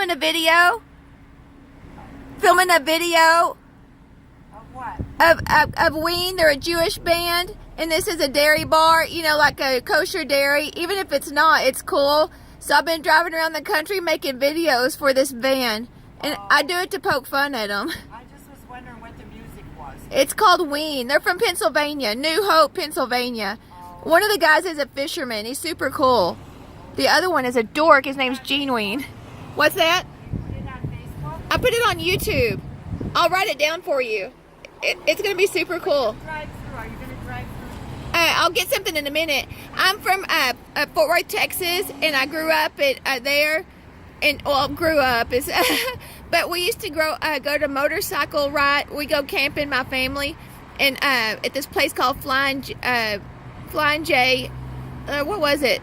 filming a video? Filming a video Of what? of Ween. They're a Jewish band, and this is a dairy bar, you know, like a kosher dairy. Even if it's not, it's cool. So I've been driving around the country making videos for this band, and I do it to poke fun at them. I just was wondering what the music was. It's called Ween. They're from Pennsylvania, New Hope, Pennsylvania. One of the guys is a fisherman. He's super cool. The other one is a dork. His name's Gene Ween. What's that? You put it on Facebook? I put it on YouTube. I'll write it down for you. It's going to be super cool. Drive through. Are you going to drive through? I'll get something in a minute. I'm from Fort Worth, Texas, and I grew up there. And well, grew up is, but we used to go to motorcycle ride. We go camping, my family, and at this place called Flying J. What was it?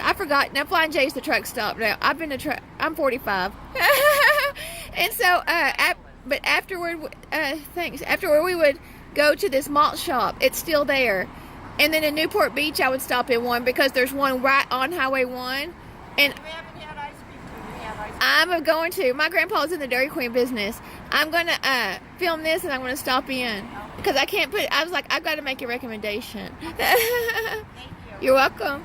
I forgot. Now Flying J is the truck stop. Now I've been I'm 45, and so but afterward, thanks. Afterward, we would go to this malt shop. It's still there, and then in Newport Beach, I would stop in one because there's one right on Highway 1, and. We haven't had ice cream. Do we have ice cream? I'm going to. My grandpa's in the Dairy Queen business. I'm going to film this, and I'm going to stop in. Because I can't put... I was like, I've got to make a recommendation. Thank you. You're welcome.